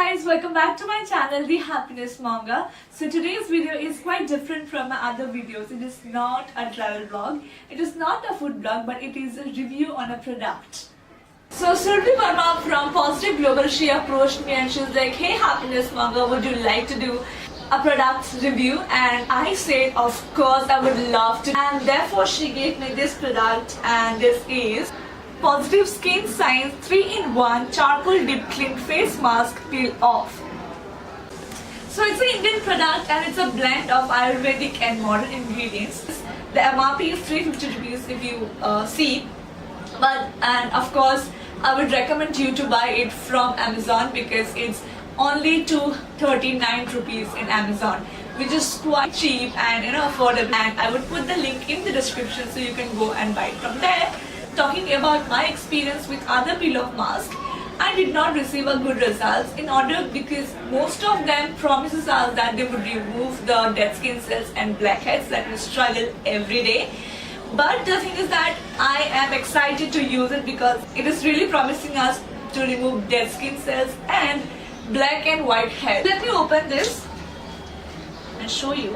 guys, welcome back to my channel, The Happiness Manga. So today's video is quite different from my other videos. It is not a travel vlog, it is not a food vlog, but it is a review on a product. So Surabhi Verma from Positive Global, she approached me and she was like, hey Happiness Manga, would you like to do a product review? And I said, of course I would love to. And therefore she gave me this product, and this is Positive Skin Science 3-in-1 Charcoal Deep Clean Face Mask Peel Off. So it's an Indian product and it's a blend of Ayurvedic and modern ingredients. The MRP is 350 rupees if you see, and of course I would recommend you to buy it from Amazon because it's only 239 rupees in Amazon, which is quite cheap and affordable. And I would put the link in the description so you can go and buy it from there. Talking about my experience with other peel-off masks, I did not receive a good results because most of them promises us that they would remove the dead skin cells and blackheads that we struggle every day. But the thing is that I am excited to use it because it is really promising us to remove dead skin cells and black and white heads. Let me open this and show you.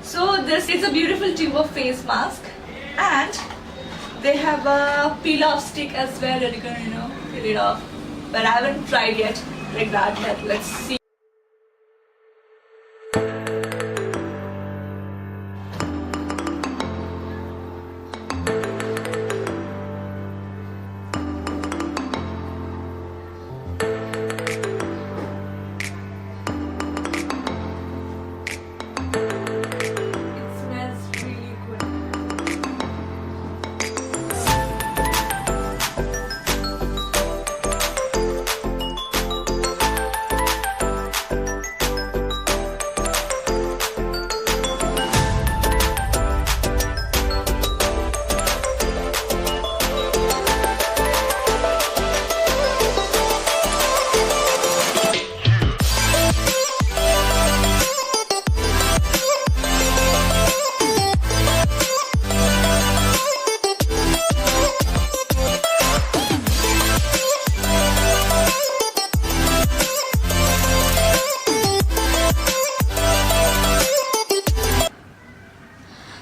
So this is a beautiful tube of face mask, and they have a peel off stick as well that you can peel it off, but I haven't tried yet like that, but let's see.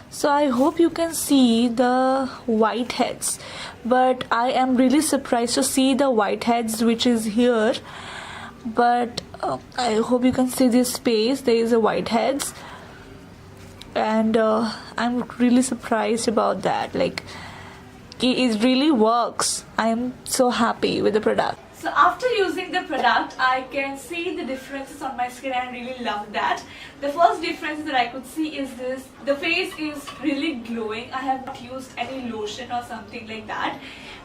So I hope you can see the whiteheads, but I am really surprised to see the whiteheads which is here. But I hope you can see this space. There is a whiteheads, and I'm really surprised about that. Like, it really works. I am so happy with the product. So after using the product, I can see the differences on my skin and I really love that. The first difference that I could see is this: the face is really glowing. I have not used any lotion or something like that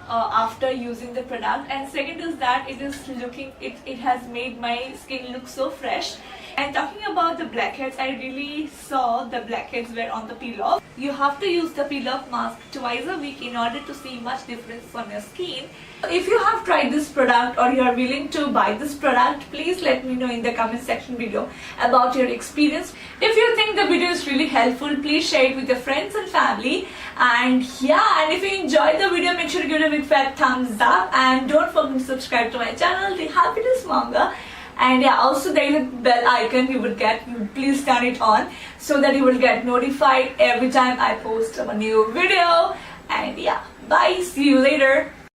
after using the product. And second is that it has made my skin look so fresh. And talking about the blackheads, I really saw the blackheads were on the peel off. You have to use the peel off mask twice a week in order to see much difference on your skin. If you have tried this product or you are willing to buy this product, please let me know in the comment section below about your experience. If you think the video is really helpful, please share it with your friends and family. And if you enjoyed the video, make sure to give it a big fat thumbs up, and don't forget to subscribe to my channel, The Happiness Manga. And also there is a bell icon please turn it on so that you will get notified every time I post a new video. And bye, see you later.